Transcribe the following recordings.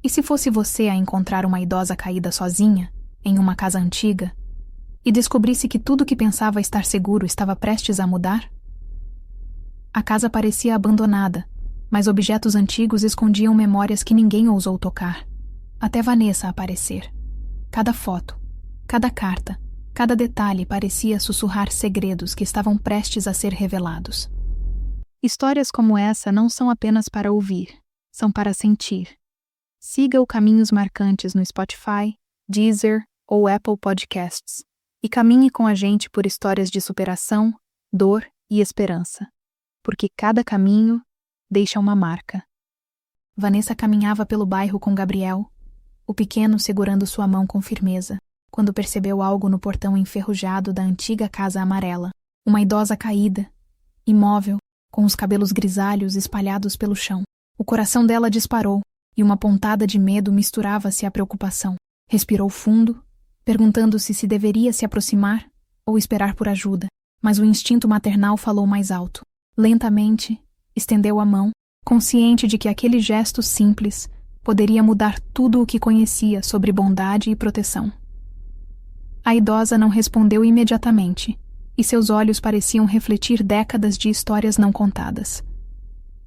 E se fosse você a encontrar uma idosa caída sozinha, em uma casa antiga, e descobrisse que tudo que pensava estar seguro estava prestes a mudar? A casa parecia abandonada, mas objetos antigos escondiam memórias que ninguém ousou tocar, até Vanessa aparecer. Cada foto, cada carta, cada detalhe parecia sussurrar segredos que estavam prestes a ser revelados. Histórias como essa não são apenas para ouvir, são para sentir. Siga o Caminhos Marcantes no Spotify, Deezer ou Apple Podcasts e caminhe com a gente por histórias de superação, dor e esperança, porque cada caminho deixa uma marca. Vanessa caminhava pelo bairro com Gabriel, o pequeno segurando sua mão com firmeza, quando percebeu algo no portão enferrujado da antiga casa amarela. Uma idosa caída, imóvel, com os cabelos grisalhos espalhados pelo chão. O coração dela disparou, e uma pontada de medo misturava-se à preocupação. Respirou fundo, perguntando-se se deveria se aproximar ou esperar por ajuda, mas o instinto maternal falou mais alto. Lentamente, estendeu a mão, consciente de que aquele gesto simples poderia mudar tudo o que conhecia sobre bondade e proteção. A idosa não respondeu imediatamente, e seus olhos pareciam refletir décadas de histórias não contadas.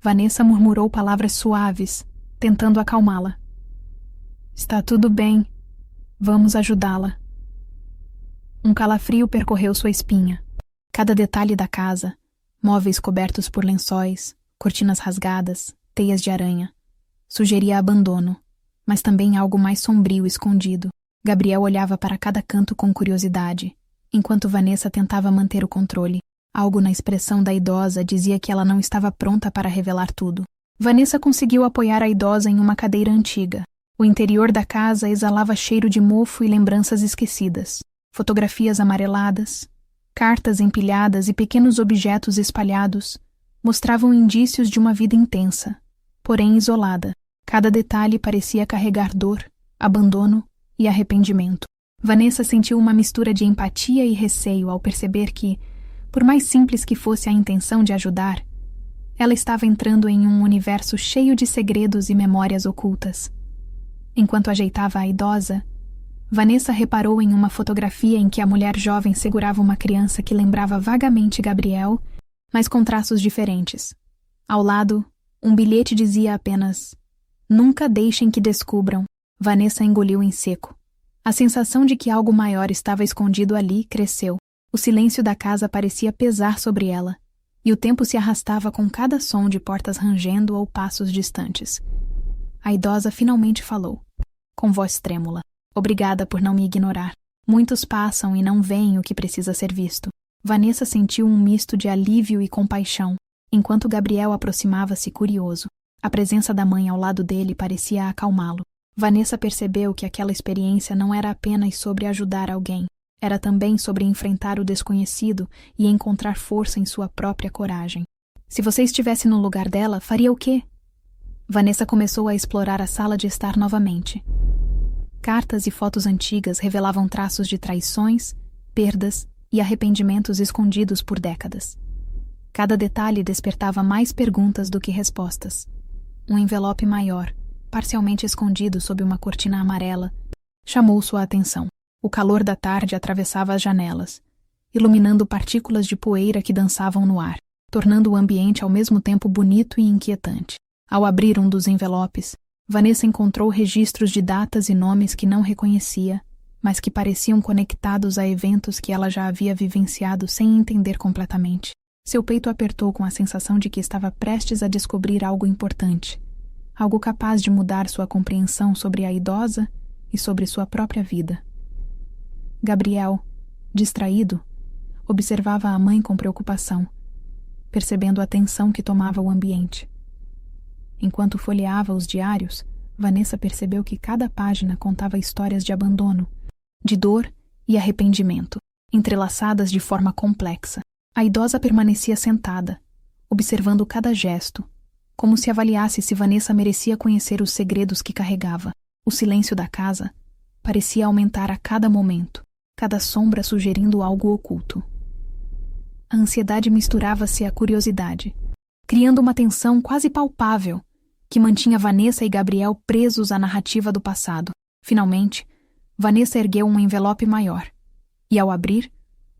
Vanessa murmurou palavras suaves, tentando acalmá-la. Está tudo bem. Vamos ajudá-la. Um calafrio percorreu sua espinha. Cada detalhe da casa, móveis cobertos por lençóis, cortinas rasgadas, teias de aranha, sugeria abandono, mas também algo mais sombrio escondido. Gabriel olhava para cada canto com curiosidade, enquanto Vanessa tentava manter o controle. Algo na expressão da idosa dizia que ela não estava pronta para revelar tudo. Vanessa conseguiu apoiar a idosa em uma cadeira antiga. O interior da casa exalava cheiro de mofo e lembranças esquecidas. Fotografias amareladas, cartas empilhadas e pequenos objetos espalhados mostravam indícios de uma vida intensa, porém isolada. Cada detalhe parecia carregar dor, abandono e arrependimento. Vanessa sentiu uma mistura de empatia e receio ao perceber que, por mais simples que fosse a intenção de ajudar, ela estava entrando em um universo cheio de segredos e memórias ocultas. Enquanto ajeitava a idosa, Vanessa reparou em uma fotografia em que a mulher jovem segurava uma criança que lembrava vagamente Gabriel, mas com traços diferentes. Ao lado, um bilhete dizia apenas: "Nunca deixem que descubram." Vanessa engoliu em seco. A sensação de que algo maior estava escondido ali cresceu. O silêncio da casa parecia pesar sobre ela, e o tempo se arrastava com cada som de portas rangendo ou passos distantes. A idosa finalmente falou, com voz trêmula: "Obrigada por não me ignorar. Muitos passam e não veem o que precisa ser visto." Vanessa sentiu um misto de alívio e compaixão, enquanto Gabriel aproximava-se curioso. A presença da mãe ao lado dele parecia acalmá-lo. Vanessa percebeu que aquela experiência não era apenas sobre ajudar alguém, era também sobre enfrentar o desconhecido e encontrar força em sua própria coragem. Se você estivesse no lugar dela, faria o quê? Vanessa começou a explorar a sala de estar novamente. Cartas e fotos antigas revelavam traços de traições, perdas e arrependimentos escondidos por décadas. Cada detalhe despertava mais perguntas do que respostas. Um envelope maior, parcialmente escondido sob uma cortina amarela, chamou sua atenção. O calor da tarde atravessava as janelas, iluminando partículas de poeira que dançavam no ar, tornando o ambiente ao mesmo tempo bonito e inquietante. Ao abrir um dos envelopes, Vanessa encontrou registros de datas e nomes que não reconhecia, mas que pareciam conectados a eventos que ela já havia vivenciado sem entender completamente. Seu peito apertou com a sensação de que estava prestes a descobrir algo importante, algo capaz de mudar sua compreensão sobre a idosa e sobre sua própria vida. Gabriel, distraído, observava a mãe com preocupação, percebendo a tensão que tomava o ambiente. Enquanto folheava os diários, Vanessa percebeu que cada página contava histórias de abandono, de dor e arrependimento, entrelaçadas de forma complexa. A idosa permanecia sentada, observando cada gesto, como se avaliasse se Vanessa merecia conhecer os segredos que carregava. O silêncio da casa parecia aumentar a cada momento, cada sombra sugerindo algo oculto. A ansiedade misturava-se à curiosidade, criando uma tensão quase palpável que mantinha Vanessa e Gabriel presos à narrativa do passado. Finalmente, Vanessa ergueu um envelope maior, e ao abrir,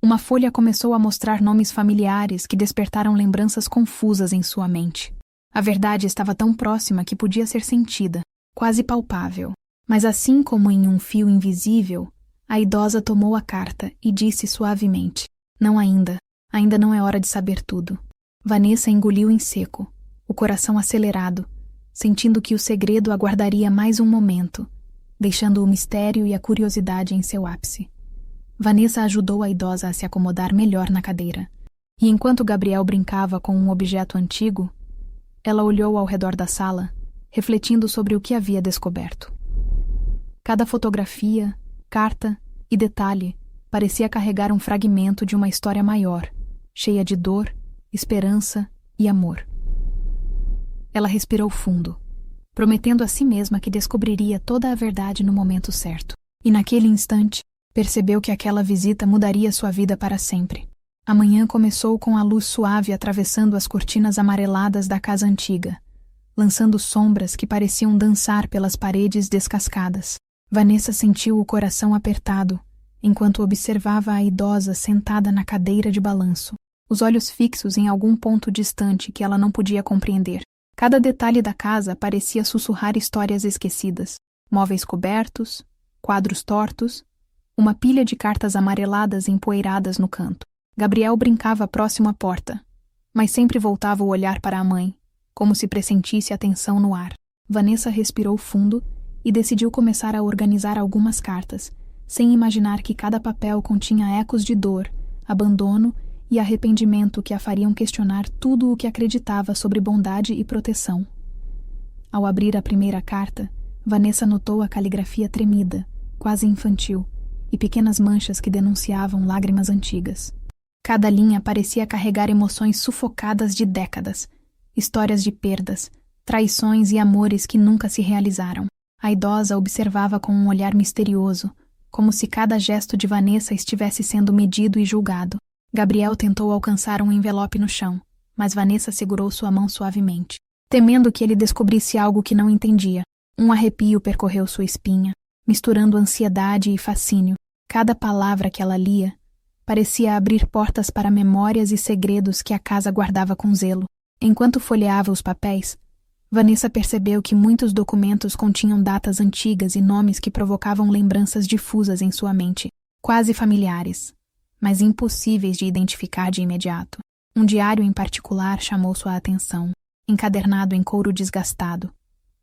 uma folha começou a mostrar nomes familiares que despertaram lembranças confusas em sua mente. A verdade estava tão próxima que podia ser sentida, quase palpável. Mas assim como em um fio invisível, a idosa tomou a carta e disse suavemente: "Não ainda. Ainda não é hora de saber tudo." Vanessa engoliu em seco, o coração acelerado, sentindo que o segredo aguardaria mais um momento, deixando o mistério e a curiosidade em seu ápice. Vanessa ajudou a idosa a se acomodar melhor na cadeira, e enquanto Gabriel brincava com um objeto antigo, ela olhou ao redor da sala, refletindo sobre o que havia descoberto. Cada fotografia, carta e detalhe parecia carregar um fragmento de uma história maior, cheia de dor, esperança e amor. Ela respirou fundo, prometendo a si mesma que descobriria toda a verdade no momento certo. E naquele instante, percebeu que aquela visita mudaria sua vida para sempre. A manhã começou com a luz suave atravessando as cortinas amareladas da casa antiga, lançando sombras que pareciam dançar pelas paredes descascadas. Vanessa sentiu o coração apertado, enquanto observava a idosa sentada na cadeira de balanço, os olhos fixos em algum ponto distante que ela não podia compreender. Cada detalhe da casa parecia sussurrar histórias esquecidas. Móveis cobertos, quadros tortos, uma pilha de cartas amareladas empoeiradas no canto. Gabriel brincava próximo à porta, mas sempre voltava o olhar para a mãe, como se pressentisse a tensão no ar. Vanessa respirou fundo e decidiu começar a organizar algumas cartas, sem imaginar que cada papel continha ecos de dor, abandono e arrependimento que a fariam questionar tudo o que acreditava sobre bondade e proteção. Ao abrir a primeira carta, Vanessa notou a caligrafia tremida, quase infantil, e pequenas manchas que denunciavam lágrimas antigas. Cada linha parecia carregar emoções sufocadas de décadas, histórias de perdas, traições e amores que nunca se realizaram. A idosa observava com um olhar misterioso, como se cada gesto de Vanessa estivesse sendo medido e julgado. Gabriel tentou alcançar um envelope no chão, mas Vanessa segurou sua mão suavemente, temendo que ele descobrisse algo que não entendia. Um arrepio percorreu sua espinha, misturando ansiedade e fascínio. Cada palavra que ela lia parecia abrir portas para memórias e segredos que a casa guardava com zelo. Enquanto folheava os papéis, Vanessa percebeu que muitos documentos continham datas antigas e nomes que provocavam lembranças difusas em sua mente, quase familiares, mas impossíveis de identificar de imediato. Um diário em particular chamou sua atenção, encadernado em couro desgastado,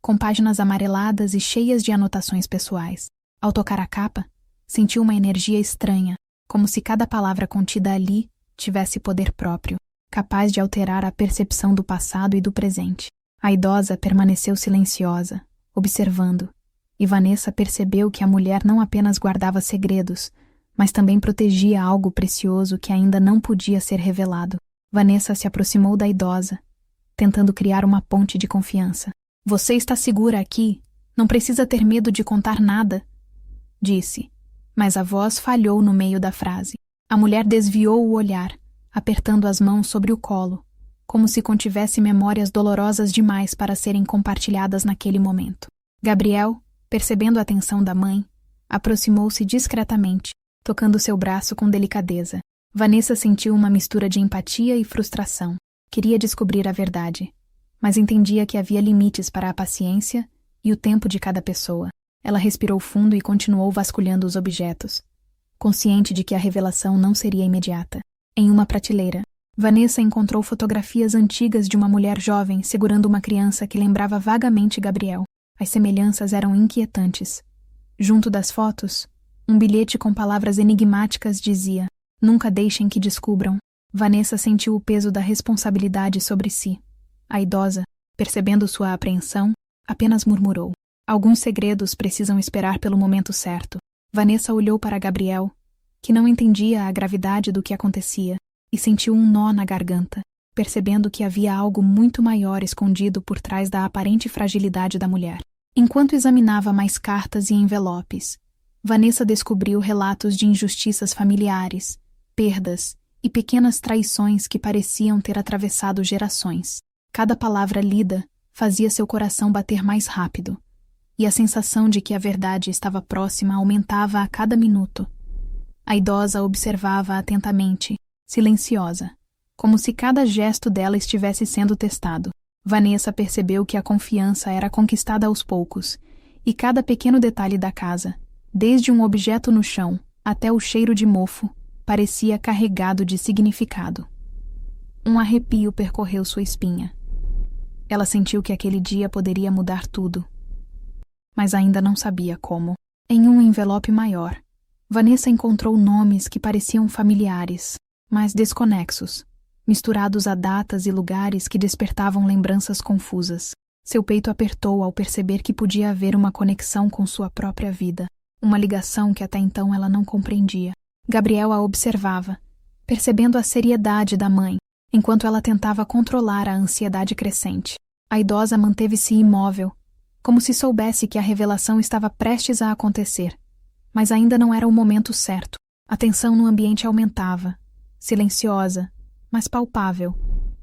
com páginas amareladas e cheias de anotações pessoais. Ao tocar a capa, sentiu uma energia estranha, como se cada palavra contida ali tivesse poder próprio, capaz de alterar a percepção do passado e do presente. A idosa permaneceu silenciosa, observando, e Vanessa percebeu que a mulher não apenas guardava segredos, mas também protegia algo precioso que ainda não podia ser revelado. Vanessa se aproximou da idosa, tentando criar uma ponte de confiança. "Você está segura aqui? Não precisa ter medo de contar nada", disse, mas a voz falhou no meio da frase. A mulher desviou o olhar, apertando as mãos sobre o colo, como se contivesse memórias dolorosas demais para serem compartilhadas naquele momento. Gabriel, percebendo a atenção da mãe, aproximou-se discretamente, tocando seu braço com delicadeza. Vanessa sentiu uma mistura de empatia e frustração. Queria descobrir a verdade, mas entendia que havia limites para a paciência e o tempo de cada pessoa. Ela respirou fundo e continuou vasculhando os objetos, consciente de que a revelação não seria imediata. Em uma prateleira, Vanessa encontrou fotografias antigas de uma mulher jovem segurando uma criança que lembrava vagamente Gabriel. As semelhanças eram inquietantes. Junto das fotos, um bilhete com palavras enigmáticas dizia: "Nunca deixem que descubram." Vanessa sentiu o peso da responsabilidade sobre si. A idosa, percebendo sua apreensão, apenas murmurou: "Alguns segredos precisam esperar pelo momento certo." Vanessa olhou para Gabriel, que não entendia a gravidade do que acontecia, e sentiu um nó na garganta, percebendo que havia algo muito maior escondido por trás da aparente fragilidade da mulher. Enquanto examinava mais cartas e envelopes, Vanessa descobriu relatos de injustiças familiares, perdas e pequenas traições que pareciam ter atravessado gerações. Cada palavra lida fazia seu coração bater mais rápido, e a sensação de que a verdade estava próxima aumentava a cada minuto. A idosa observava atentamente, silenciosa, como se cada gesto dela estivesse sendo testado. Vanessa percebeu que a confiança era conquistada aos poucos, e cada pequeno detalhe da casa, desde um objeto no chão até o cheiro de mofo, parecia carregado de significado. Um arrepio percorreu sua espinha. Ela sentiu que aquele dia poderia mudar tudo, mas ainda não sabia como. Em um envelope maior, Vanessa encontrou nomes que pareciam familiares, mas desconexos, misturados a datas e lugares que despertavam lembranças confusas. Seu peito apertou ao perceber que podia haver uma conexão com sua própria vida, uma ligação que até então ela não compreendia. Gabriel a observava, percebendo a seriedade da mãe, enquanto ela tentava controlar a ansiedade crescente. A idosa manteve-se imóvel, como se soubesse que a revelação estava prestes a acontecer, mas ainda não era o momento certo. A tensão no ambiente aumentava, silenciosa, mas palpável,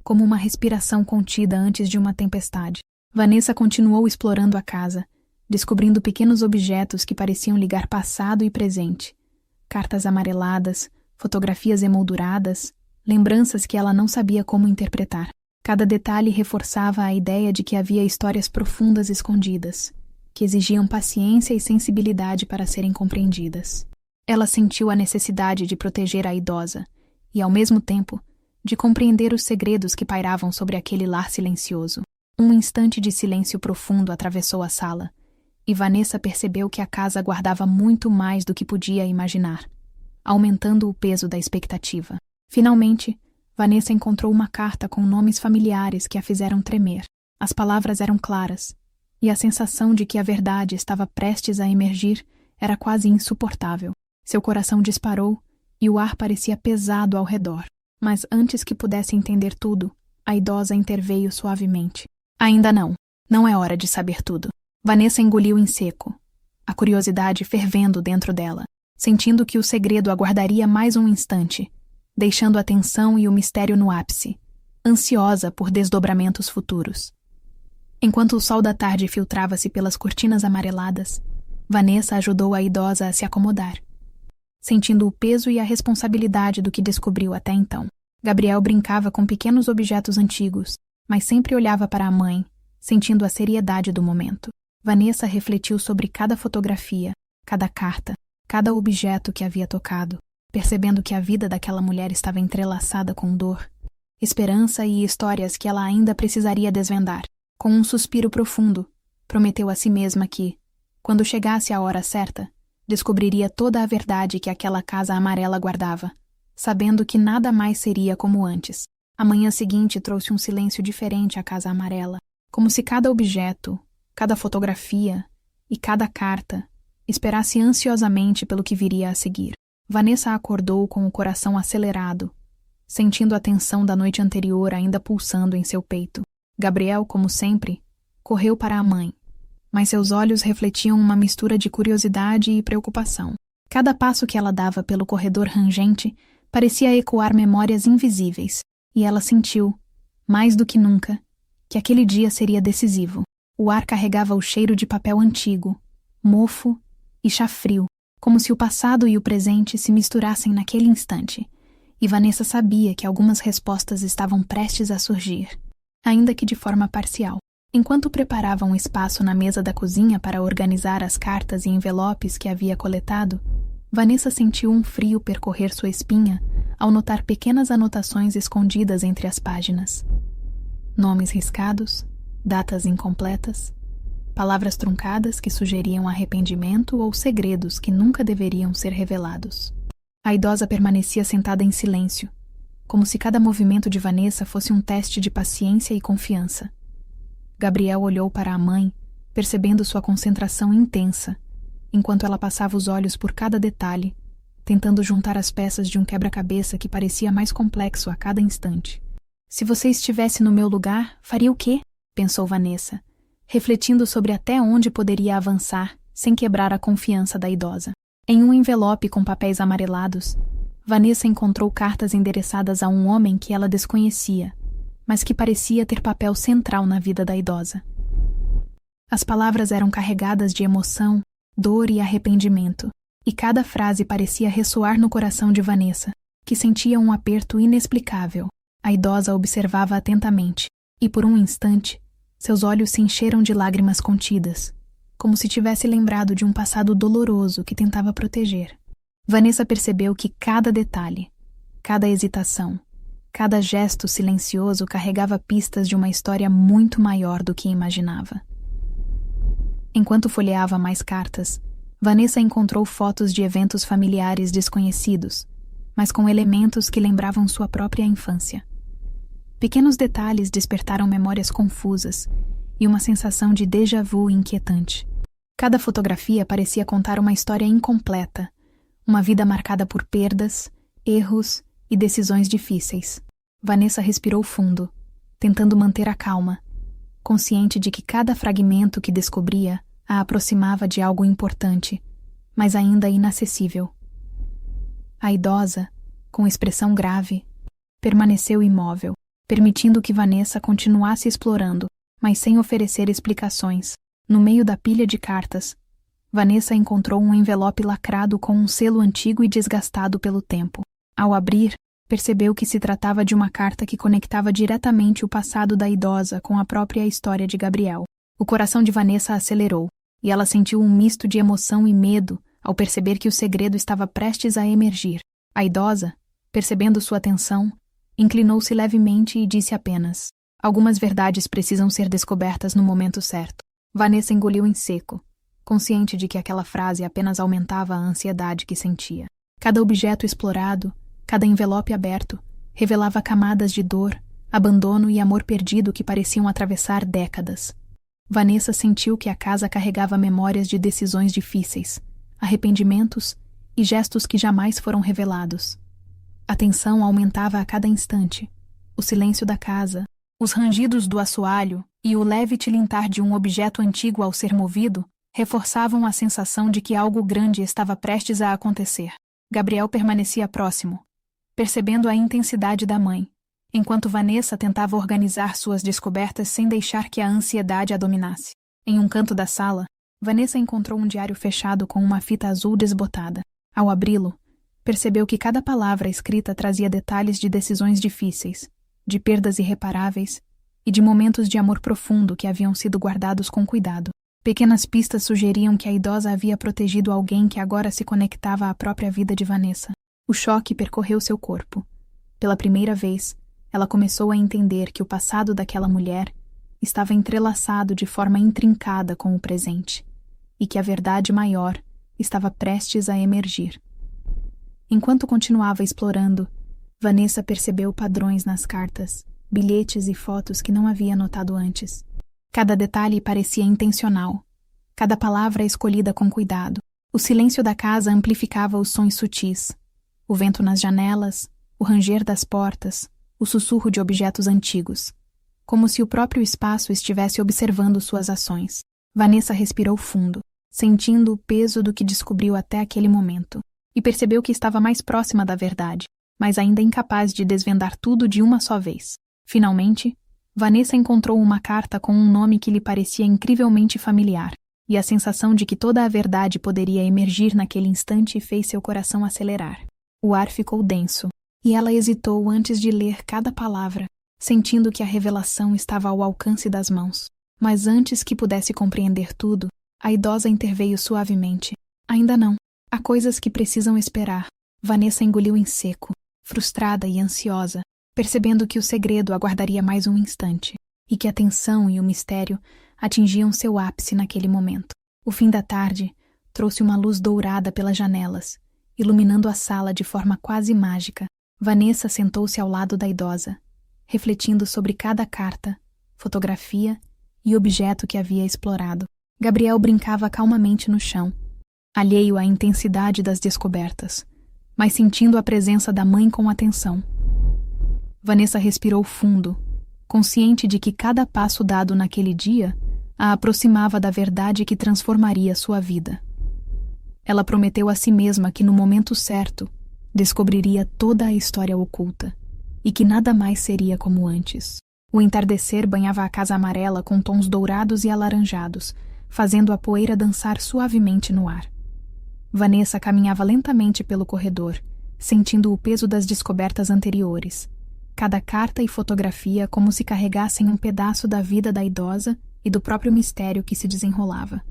como uma respiração contida antes de uma tempestade. Vanessa continuou explorando a casa, descobrindo pequenos objetos que pareciam ligar passado e presente. Cartas amareladas, fotografias emolduradas, lembranças que ela não sabia como interpretar. Cada detalhe reforçava a ideia de que havia histórias profundas escondidas, que exigiam paciência e sensibilidade para serem compreendidas. Ela sentiu a necessidade de proteger a idosa e, ao mesmo tempo, de compreender os segredos que pairavam sobre aquele lar silencioso. Um instante de silêncio profundo atravessou a sala, e Vanessa percebeu que a casa guardava muito mais do que podia imaginar, aumentando o peso da expectativa. Finalmente, Vanessa encontrou uma carta com nomes familiares que a fizeram tremer. As palavras eram claras, e a sensação de que a verdade estava prestes a emergir era quase insuportável. Seu coração disparou e o ar parecia pesado ao redor. Mas antes que pudesse entender tudo, a idosa interveio suavemente. Ainda não. Não é hora de saber tudo. Vanessa engoliu em seco, a curiosidade fervendo dentro dela, sentindo que o segredo aguardaria mais um instante, deixando a tensão e o mistério no ápice, ansiosa por desdobramentos futuros. Enquanto o sol da tarde filtrava-se pelas cortinas amareladas, Vanessa ajudou a idosa a se acomodar, sentindo o peso e a responsabilidade do que descobriu até então. Gabriel brincava com pequenos objetos antigos, mas sempre olhava para a mãe, sentindo a seriedade do momento. Vanessa refletiu sobre cada fotografia, cada carta, cada objeto que havia tocado, percebendo que a vida daquela mulher estava entrelaçada com dor, esperança e histórias que ela ainda precisaria desvendar. Com um suspiro profundo, prometeu a si mesma que, quando chegasse a hora certa, descobriria toda a verdade que aquela casa amarela guardava, sabendo que nada mais seria como antes. A manhã seguinte trouxe um silêncio diferente à casa amarela, como se cada objeto, cada fotografia e cada carta esperasse ansiosamente pelo que viria a seguir. Vanessa acordou com o coração acelerado, sentindo a tensão da noite anterior ainda pulsando em seu peito. Gabriel, como sempre, correu para a mãe, mas seus olhos refletiam uma mistura de curiosidade e preocupação. Cada passo que ela dava pelo corredor rangente parecia ecoar memórias invisíveis, e ela sentiu, mais do que nunca, que aquele dia seria decisivo. O ar carregava o cheiro de papel antigo, mofo e chá frio, como se o passado e o presente se misturassem naquele instante, e Vanessa sabia que algumas respostas estavam prestes a surgir, ainda que de forma parcial. Enquanto preparava um espaço na mesa da cozinha para organizar as cartas e envelopes que havia coletado, Vanessa sentiu um frio percorrer sua espinha ao notar pequenas anotações escondidas entre as páginas. Nomes riscados, datas incompletas, palavras truncadas que sugeriam arrependimento ou segredos que nunca deveriam ser revelados. A idosa permanecia sentada em silêncio, como se cada movimento de Vanessa fosse um teste de paciência e confiança. Gabriel olhou para a mãe, percebendo sua concentração intensa, enquanto ela passava os olhos por cada detalhe, tentando juntar as peças de um quebra-cabeça que parecia mais complexo a cada instante. Se você estivesse no meu lugar, faria o quê? Pensou Vanessa, refletindo sobre até onde poderia avançar sem quebrar a confiança da idosa. Em um envelope com papéis amarelados, Vanessa encontrou cartas endereçadas a um homem que ela desconhecia, mas que parecia ter papel central na vida da idosa. As palavras eram carregadas de emoção, dor e arrependimento, e cada frase parecia ressoar no coração de Vanessa, que sentia um aperto inexplicável. A idosa observava atentamente, e por um instante, seus olhos se encheram de lágrimas contidas, como se tivesse lembrado de um passado doloroso que tentava proteger. Vanessa percebeu que cada detalhe, cada hesitação, cada gesto silencioso carregava pistas de uma história muito maior do que imaginava. Enquanto folheava mais cartas, Vanessa encontrou fotos de eventos familiares desconhecidos, mas com elementos que lembravam sua própria infância. Pequenos detalhes despertaram memórias confusas e uma sensação de déjà vu inquietante. Cada fotografia parecia contar uma história incompleta, uma vida marcada por perdas, erros e decisões difíceis. Vanessa respirou fundo, tentando manter a calma, consciente de que cada fragmento que descobria a aproximava de algo importante, mas ainda inacessível. A idosa, com expressão grave, permaneceu imóvel, permitindo que Vanessa continuasse explorando, mas sem oferecer explicações. No meio da pilha de cartas, Vanessa encontrou um envelope lacrado com um selo antigo e desgastado pelo tempo. Ao abrir, percebeu que se tratava de uma carta que conectava diretamente o passado da idosa com a própria história de Gabriel. O coração de Vanessa acelerou, e ela sentiu um misto de emoção e medo ao perceber que o segredo estava prestes a emergir. A idosa, percebendo sua tensão, inclinou-se levemente e disse apenas: "Algumas verdades precisam ser descobertas no momento certo." Vanessa engoliu em seco, consciente de que aquela frase apenas aumentava a ansiedade que sentia. Cada objeto explorado, cada envelope aberto, revelava camadas de dor, abandono e amor perdido que pareciam atravessar décadas. Vanessa sentiu que a casa carregava memórias de decisões difíceis, arrependimentos e gestos que jamais foram revelados. A tensão aumentava a cada instante. O silêncio da casa, os rangidos do assoalho e o leve tilintar de um objeto antigo ao ser movido reforçavam a sensação de que algo grande estava prestes a acontecer. Gabriel permanecia próximo, percebendo a intensidade da mãe, enquanto Vanessa tentava organizar suas descobertas sem deixar que a ansiedade a dominasse. Em um canto da sala, Vanessa encontrou um diário fechado com uma fita azul desbotada. Ao abri-lo, percebeu que cada palavra escrita trazia detalhes de decisões difíceis, de perdas irreparáveis e de momentos de amor profundo que haviam sido guardados com cuidado. Pequenas pistas sugeriam que a idosa havia protegido alguém que agora se conectava à própria vida de Vanessa. O choque percorreu seu corpo. Pela primeira vez, ela começou a entender que o passado daquela mulher estava entrelaçado de forma intrincada com o presente, e que a verdade maior estava prestes a emergir. Enquanto continuava explorando, Vanessa percebeu padrões nas cartas, bilhetes e fotos que não havia notado antes. Cada detalhe parecia intencional, cada palavra escolhida com cuidado. O silêncio da casa amplificava os sons sutis, o vento nas janelas, o ranger das portas, o sussurro de objetos antigos, como se o próprio espaço estivesse observando suas ações. Vanessa respirou fundo, sentindo o peso do que descobriu até aquele momento, e percebeu que estava mais próxima da verdade, mas ainda incapaz de desvendar tudo de uma só vez. Finalmente, Vanessa encontrou uma carta com um nome que lhe parecia incrivelmente familiar, e a sensação de que toda a verdade poderia emergir naquele instante fez seu coração acelerar. O ar ficou denso, e ela hesitou antes de ler cada palavra, sentindo que a revelação estava ao alcance das mãos. Mas antes que pudesse compreender tudo, a idosa interveio suavemente. "Ainda não. Há coisas que precisam esperar." Vanessa engoliu em seco, frustrada e ansiosa, percebendo que o segredo aguardaria mais um instante, e que a tensão e o mistério atingiam seu ápice naquele momento. O fim da tarde trouxe uma luz dourada pelas janelas, iluminando a sala de forma quase mágica. Vanessa sentou-se ao lado da idosa, refletindo sobre cada carta, fotografia e objeto que havia explorado. Gabriel brincava calmamente no chão, alheio à intensidade das descobertas, mas sentindo a presença da mãe com atenção. Vanessa respirou fundo, consciente de que cada passo dado naquele dia a aproximava da verdade que transformaria sua vida. Ela prometeu a si mesma que no momento certo descobriria toda a história oculta e que nada mais seria como antes. O entardecer banhava a casa amarela com tons dourados e alaranjados, fazendo a poeira dançar suavemente no ar. Vanessa caminhava lentamente pelo corredor, sentindo o peso das descobertas anteriores. Cada carta e fotografia como se carregassem um pedaço da vida da idosa e do próprio mistério que se desenrolava.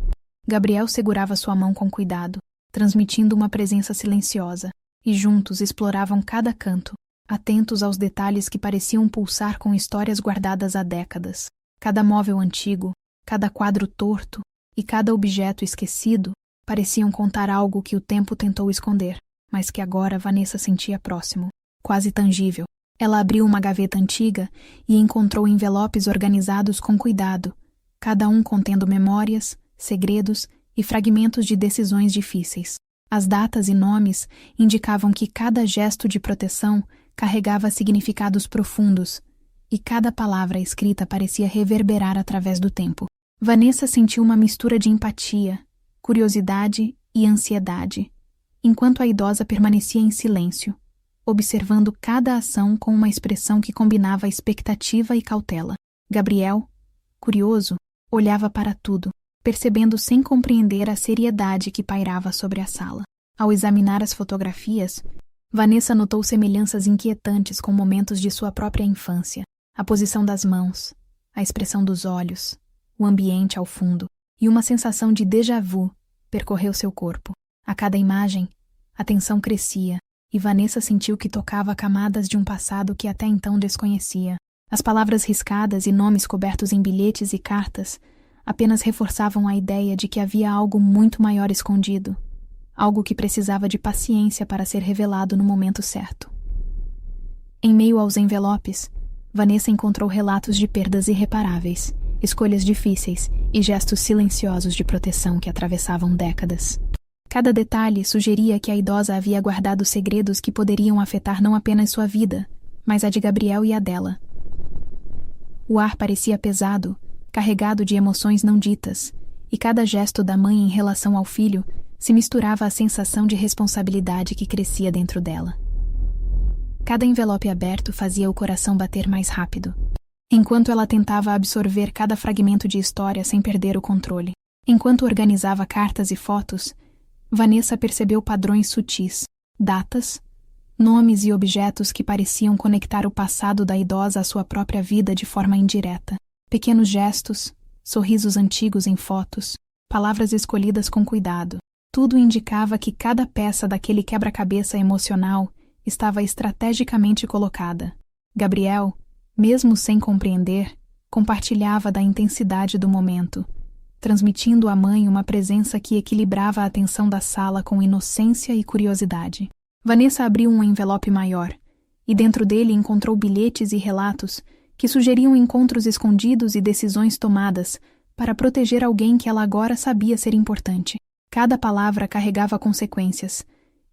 Gabriel segurava sua mão com cuidado, transmitindo uma presença silenciosa, e juntos exploravam cada canto, atentos aos detalhes que pareciam pulsar com histórias guardadas há décadas. Cada móvel antigo, cada quadro torto e cada objeto esquecido pareciam contar algo que o tempo tentou esconder, mas que agora Vanessa sentia próximo, quase tangível. Ela abriu uma gaveta antiga e encontrou envelopes organizados com cuidado, cada um contendo memórias, segredos e fragmentos de decisões difíceis. As datas e nomes indicavam que cada gesto de proteção carregava significados profundos, e cada palavra escrita parecia reverberar através do tempo. Vanessa sentiu uma mistura de empatia, curiosidade e ansiedade, enquanto a idosa permanecia em silêncio, observando cada ação com uma expressão que combinava expectativa e cautela. Gabriel, curioso, olhava para tudo, percebendo sem compreender a seriedade que pairava sobre a sala. Ao examinar as fotografias, Vanessa notou semelhanças inquietantes com momentos de sua própria infância. A posição das mãos, a expressão dos olhos, o ambiente ao fundo, e uma sensação de déjà vu percorreu seu corpo. A cada imagem, a tensão crescia, e Vanessa sentiu que tocava camadas de um passado que até então desconhecia. As palavras riscadas e nomes cobertos em bilhetes e cartas apenas reforçavam a ideia de que havia algo muito maior escondido, algo que precisava de paciência para ser revelado no momento certo. Em meio aos envelopes, Vanessa encontrou relatos de perdas irreparáveis, escolhas difíceis e gestos silenciosos de proteção que atravessavam décadas. Cada detalhe sugeria que a idosa havia guardado segredos que poderiam afetar não apenas sua vida, mas a de Gabriel e a dela. O ar parecia pesado, carregado de emoções não ditas, e cada gesto da mãe em relação ao filho se misturava à sensação de responsabilidade que crescia dentro dela. Cada envelope aberto fazia o coração bater mais rápido, enquanto ela tentava absorver cada fragmento de história sem perder o controle. Enquanto organizava cartas e fotos, Vanessa percebeu padrões sutis, datas, nomes e objetos que pareciam conectar o passado da idosa à sua própria vida de forma indireta. Pequenos gestos, sorrisos antigos em fotos, palavras escolhidas com cuidado. Tudo indicava que cada peça daquele quebra-cabeça emocional estava estrategicamente colocada. Gabriel, mesmo sem compreender, compartilhava da intensidade do momento, transmitindo à mãe uma presença que equilibrava a atenção da sala com inocência e curiosidade. Vanessa abriu um envelope maior, e dentro dele encontrou bilhetes e relatos que sugeriam encontros escondidos e decisões tomadas para proteger alguém que ela agora sabia ser importante. Cada palavra carregava consequências,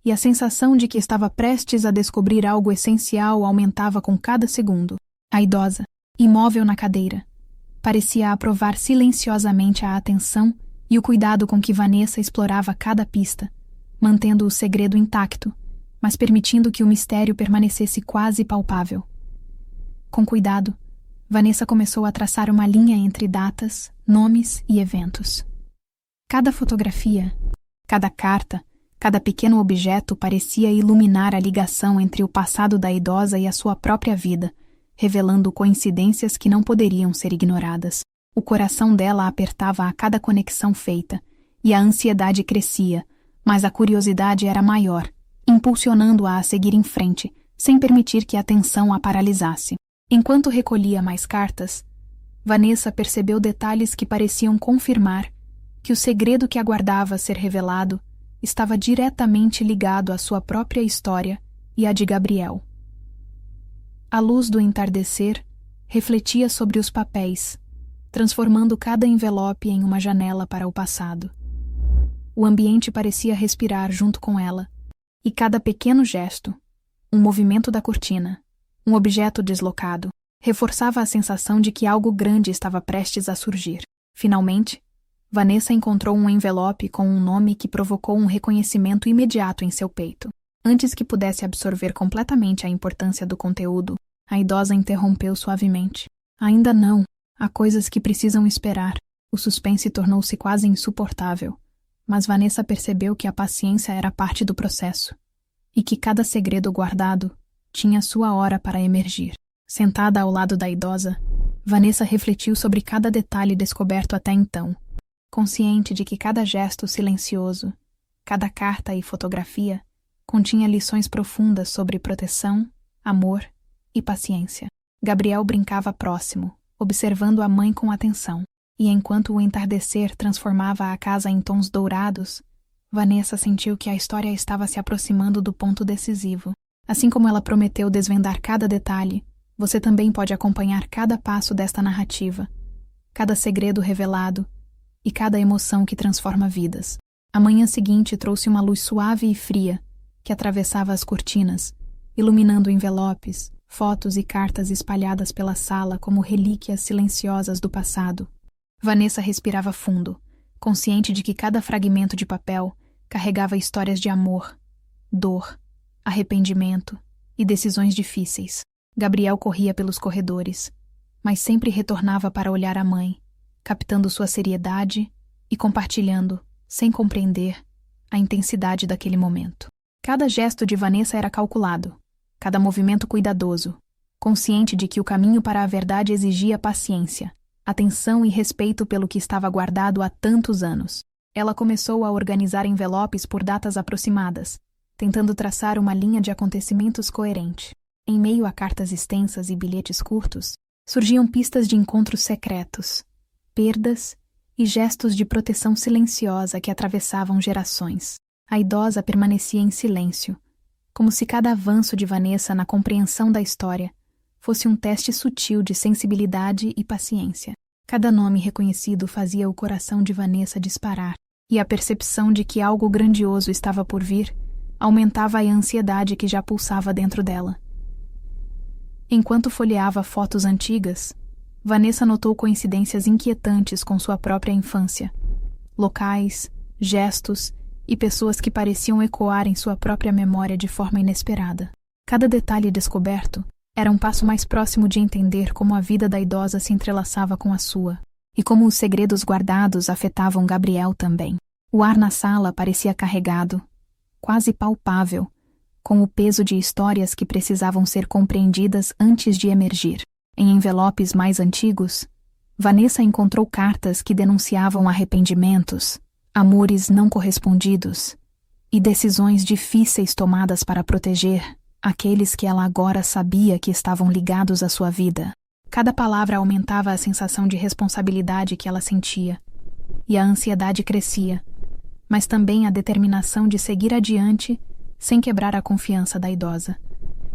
e a sensação de que estava prestes a descobrir algo essencial aumentava com cada segundo. A idosa, imóvel na cadeira, parecia aprovar silenciosamente a atenção e o cuidado com que Vanessa explorava cada pista, mantendo o segredo intacto, mas permitindo que o mistério permanecesse quase palpável. Com cuidado, Vanessa começou a traçar uma linha entre datas, nomes e eventos. Cada fotografia, cada carta, cada pequeno objeto parecia iluminar a ligação entre o passado da idosa e a sua própria vida, revelando coincidências que não poderiam ser ignoradas. O coração dela apertava a cada conexão feita, e a ansiedade crescia, mas a curiosidade era maior, impulsionando-a a seguir em frente, sem permitir que a tensão a paralisasse. Enquanto recolhia mais cartas, Vanessa percebeu detalhes que pareciam confirmar que o segredo que aguardava ser revelado estava diretamente ligado à sua própria história e à de Gabriel. A luz do entardecer refletia sobre os papéis, transformando cada envelope em uma janela para o passado. O ambiente parecia respirar junto com ela, e cada pequeno gesto, um movimento da cortina, um objeto deslocado, reforçava a sensação de que algo grande estava prestes a surgir. Finalmente, Vanessa encontrou um envelope com um nome que provocou um reconhecimento imediato em seu peito. Antes que pudesse absorver completamente a importância do conteúdo, a idosa interrompeu suavemente. Ainda não. Há coisas que precisam esperar. O suspense tornou-se quase insuportável. Mas Vanessa percebeu que a paciência era parte do processo e que cada segredo guardado tinha sua hora para emergir. Sentada ao lado da idosa, Vanessa refletiu sobre cada detalhe descoberto até então, consciente de que cada gesto silencioso, cada carta e fotografia continha lições profundas sobre proteção, amor e paciência. Gabriel brincava próximo, observando a mãe com atenção, e enquanto o entardecer transformava a casa em tons dourados, Vanessa sentiu que a história estava se aproximando do ponto decisivo. Assim como ela prometeu desvendar cada detalhe, você também pode acompanhar cada passo desta narrativa, cada segredo revelado e cada emoção que transforma vidas. A manhã seguinte trouxe uma luz suave e fria que atravessava as cortinas, iluminando envelopes, fotos e cartas espalhadas pela sala como relíquias silenciosas do passado. Vanessa respirava fundo, consciente de que cada fragmento de papel carregava histórias de amor, dor, arrependimento e decisões difíceis. Gabriel corria pelos corredores, mas sempre retornava para olhar a mãe, captando sua seriedade e compartilhando, sem compreender, a intensidade daquele momento. Cada gesto de Vanessa era calculado, cada movimento cuidadoso, consciente de que o caminho para a verdade exigia paciência, atenção e respeito pelo que estava guardado há tantos anos. Ela começou a organizar envelopes por datas aproximadas, tentando traçar uma linha de acontecimentos coerente. Em meio a cartas extensas e bilhetes curtos, surgiam pistas de encontros secretos, perdas e gestos de proteção silenciosa que atravessavam gerações. A idosa permanecia em silêncio, como se cada avanço de Vanessa na compreensão da história fosse um teste sutil de sensibilidade e paciência. Cada nome reconhecido fazia o coração de Vanessa disparar, e a percepção de que algo grandioso estava por vir aumentava a ansiedade que já pulsava dentro dela. Enquanto folheava fotos antigas, Vanessa notou coincidências inquietantes com sua própria infância. Locais, gestos e pessoas que pareciam ecoar em sua própria memória de forma inesperada. Cada detalhe descoberto era um passo mais próximo de entender como a vida da idosa se entrelaçava com a sua, e como os segredos guardados afetavam Gabriel também. O ar na sala parecia carregado, quase palpável, com o peso de histórias que precisavam ser compreendidas antes de emergir. Em envelopes mais antigos, Vanessa encontrou cartas que denunciavam arrependimentos, amores não correspondidos e decisões difíceis tomadas para proteger aqueles que ela agora sabia que estavam ligados à sua vida. Cada palavra aumentava a sensação de responsabilidade que ela sentia, e a ansiedade crescia, mas também a determinação de seguir adiante sem quebrar a confiança da idosa.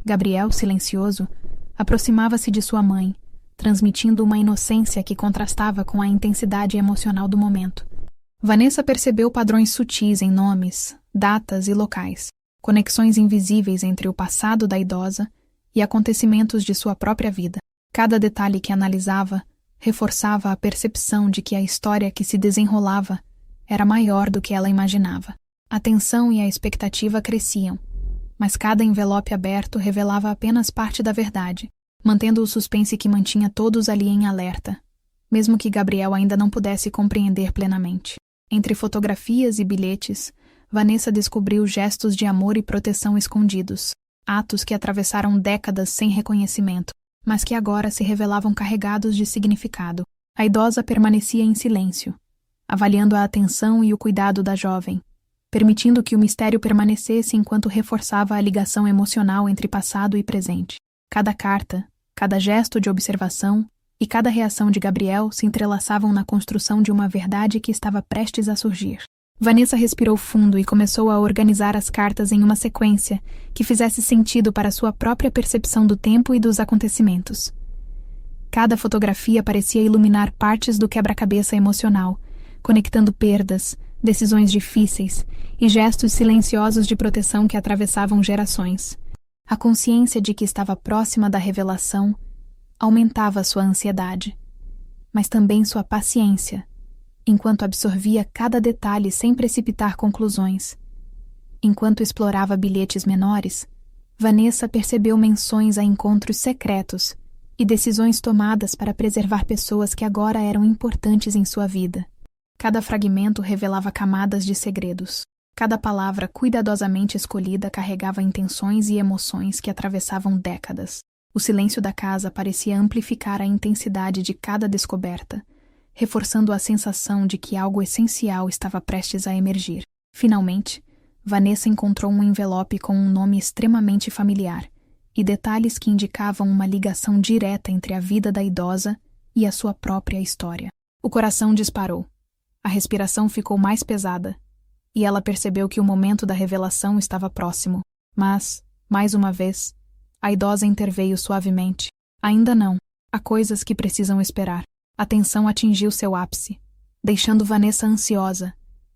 Gabriel, silencioso, aproximava-se de sua mãe, transmitindo uma inocência que contrastava com a intensidade emocional do momento. Vanessa percebeu padrões sutis em nomes, datas e locais, conexões invisíveis entre o passado da idosa e acontecimentos de sua própria vida. Cada detalhe que analisava reforçava a percepção de que a história que se desenrolava era maior do que ela imaginava. A tensão e a expectativa cresciam, mas cada envelope aberto revelava apenas parte da verdade, mantendo o suspense que mantinha todos ali em alerta, mesmo que Gabriel ainda não pudesse compreender plenamente. Entre fotografias e bilhetes, Vanessa descobriu gestos de amor e proteção escondidos, atos que atravessaram décadas sem reconhecimento, mas que agora se revelavam carregados de significado. A idosa permanecia em silêncio, avaliando a atenção e o cuidado da jovem, permitindo que o mistério permanecesse enquanto reforçava a ligação emocional entre passado e presente. Cada carta, cada gesto de observação e cada reação de Gabriel se entrelaçavam na construção de uma verdade que estava prestes a surgir. Vanessa respirou fundo e começou a organizar as cartas em uma sequência que fizesse sentido para sua própria percepção do tempo e dos acontecimentos. Cada fotografia parecia iluminar partes do quebra-cabeça emocional, conectando perdas, decisões difíceis e gestos silenciosos de proteção que atravessavam gerações. A consciência de que estava próxima da revelação aumentava sua ansiedade, mas também sua paciência, enquanto absorvia cada detalhe sem precipitar conclusões. Enquanto explorava bilhetes menores, Vanessa percebeu menções a encontros secretos e decisões tomadas para preservar pessoas que agora eram importantes em sua vida. Cada fragmento revelava camadas de segredos. Cada palavra cuidadosamente escolhida carregava intenções e emoções que atravessavam décadas. O silêncio da casa parecia amplificar a intensidade de cada descoberta, reforçando a sensação de que algo essencial estava prestes a emergir. Finalmente, Vanessa encontrou um envelope com um nome extremamente familiar e detalhes que indicavam uma ligação direta entre a vida da idosa e a sua própria história. O coração disparou. A respiração ficou mais pesada e ela percebeu que o momento da revelação estava próximo. Mas, mais uma vez, a idosa interveio suavemente. Ainda não. Há coisas que precisam esperar. A tensão atingiu seu ápice, deixando Vanessa ansiosa,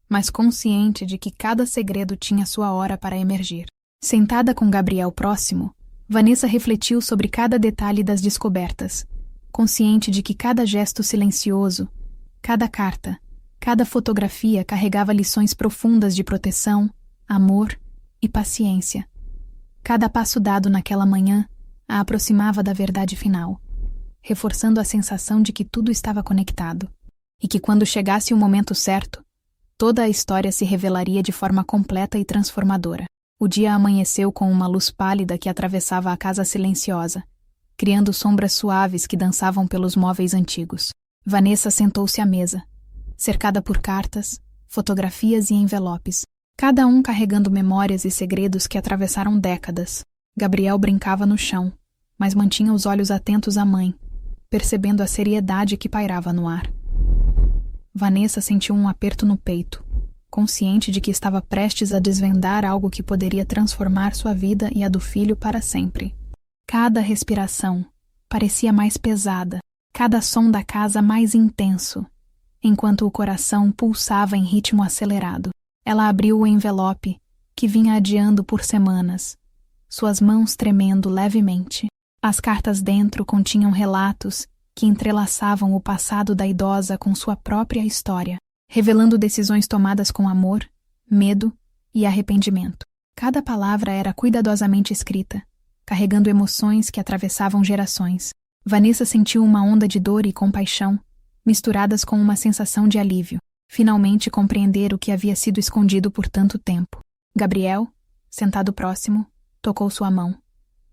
mas consciente de que cada segredo tinha sua hora para emergir. Sentada com Gabriel próximo, Vanessa refletiu sobre cada detalhe das descobertas, consciente de que cada gesto silencioso, cada carta, cada fotografia carregava lições profundas de proteção, amor e paciência. Cada passo dado naquela manhã a aproximava da verdade final, reforçando a sensação de que tudo estava conectado, e que quando chegasse o momento certo, toda a história se revelaria de forma completa e transformadora. O dia amanheceu com uma luz pálida que atravessava a casa silenciosa, criando sombras suaves que dançavam pelos móveis antigos. Vanessa sentou-se à mesa, cercada por cartas, fotografias e envelopes, cada um carregando memórias e segredos que atravessaram décadas. Gabriel brincava no chão, mas mantinha os olhos atentos à mãe, percebendo a seriedade que pairava no ar. Vanessa sentiu um aperto no peito, consciente de que estava prestes a desvendar algo que poderia transformar sua vida e a do filho para sempre. Cada respiração parecia mais pesada, cada som da casa mais intenso, enquanto o coração pulsava em ritmo acelerado. Ela abriu o envelope, que vinha adiando por semanas, suas mãos tremendo levemente. As cartas dentro continham relatos que entrelaçavam o passado da idosa com sua própria história, revelando decisões tomadas com amor, medo e arrependimento. Cada palavra era cuidadosamente escrita, carregando emoções que atravessavam gerações. Vanessa sentiu uma onda de dor e compaixão, misturadas com uma sensação de alívio. Finalmente compreender o que havia sido escondido por tanto tempo. Gabriel, sentado próximo, tocou sua mão,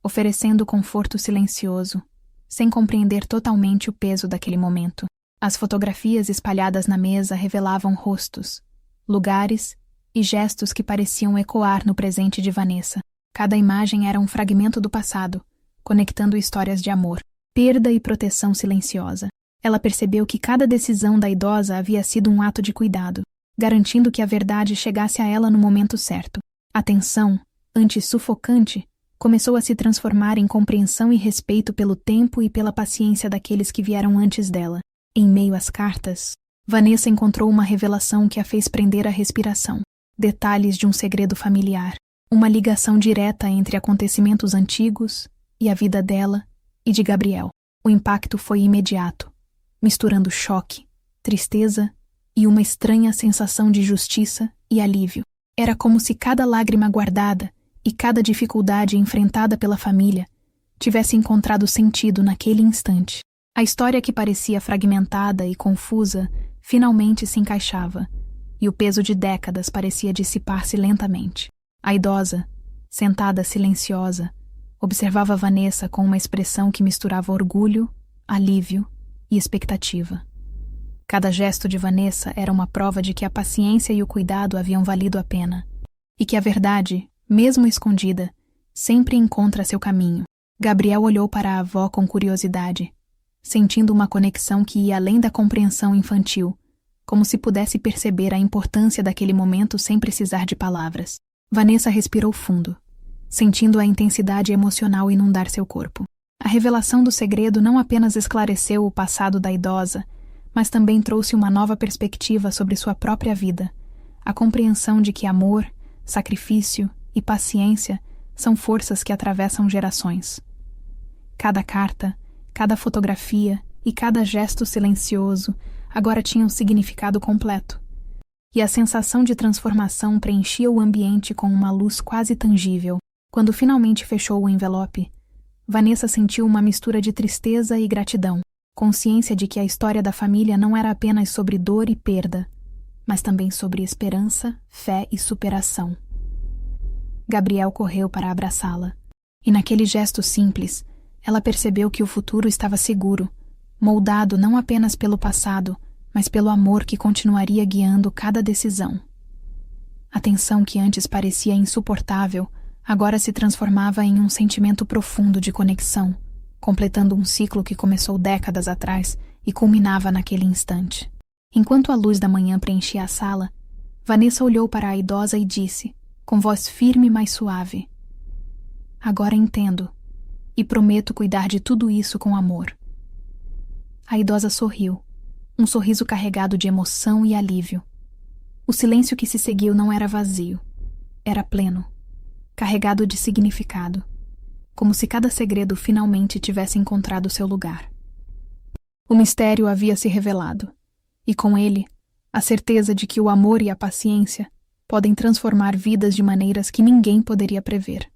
oferecendo conforto silencioso, sem compreender totalmente o peso daquele momento. As fotografias espalhadas na mesa revelavam rostos, lugares e gestos que pareciam ecoar no presente de Vanessa. Cada imagem era um fragmento do passado, conectando histórias de amor, perda e proteção silenciosa. Ela percebeu que cada decisão da idosa havia sido um ato de cuidado, garantindo que a verdade chegasse a ela no momento certo. A tensão, antes sufocante, começou a se transformar em compreensão e respeito pelo tempo e pela paciência daqueles que vieram antes dela. Em meio às cartas, Vanessa encontrou uma revelação que a fez prender a respiração. Detalhes de um segredo familiar, uma ligação direta entre acontecimentos antigos e a vida dela e de Gabriel. O impacto foi imediato, misturando choque, tristeza e uma estranha sensação de justiça e alívio. Era como se cada lágrima guardada e cada dificuldade enfrentada pela família tivesse encontrado sentido naquele instante. A história que parecia fragmentada e confusa finalmente se encaixava, e o peso de décadas parecia dissipar-se lentamente. A idosa, sentada silenciosa, observava Vanessa com uma expressão que misturava orgulho, alívio e expectativa. Cada gesto de Vanessa era uma prova de que a paciência e o cuidado haviam valido a pena, e que a verdade, mesmo escondida, sempre encontra seu caminho. Gabriel olhou para a avó com curiosidade, sentindo uma conexão que ia além da compreensão infantil, como se pudesse perceber a importância daquele momento sem precisar de palavras. Vanessa respirou fundo, sentindo a intensidade emocional inundar seu corpo. A revelação do segredo não apenas esclareceu o passado da idosa, mas também trouxe uma nova perspectiva sobre sua própria vida, a compreensão de que amor, sacrifício e paciência são forças que atravessam gerações. Cada carta, cada fotografia e cada gesto silencioso agora tinham um significado completo, e a sensação de transformação preenchia o ambiente com uma luz quase tangível. Quando finalmente fechou o envelope, Vanessa sentiu uma mistura de tristeza e gratidão, consciência de que a história da família não era apenas sobre dor e perda, mas também sobre esperança, fé e superação. Gabriel correu para abraçá-la, e naquele gesto simples, ela percebeu que o futuro estava seguro, moldado não apenas pelo passado, mas pelo amor que continuaria guiando cada decisão. A tensão que antes parecia insuportável, agora se transformava em um sentimento profundo de conexão, completando um ciclo que começou décadas atrás e culminava naquele instante. Enquanto a luz da manhã preenchia a sala, Vanessa olhou para a idosa e disse, com voz firme mas suave: "Agora entendo, e prometo cuidar de tudo isso com amor." A idosa sorriu, um sorriso carregado de emoção e alívio. O silêncio que se seguiu não era vazio, era pleno, carregado de significado, como se cada segredo finalmente tivesse encontrado seu lugar. O mistério havia se revelado, e com ele, a certeza de que o amor e a paciência podem transformar vidas de maneiras que ninguém poderia prever.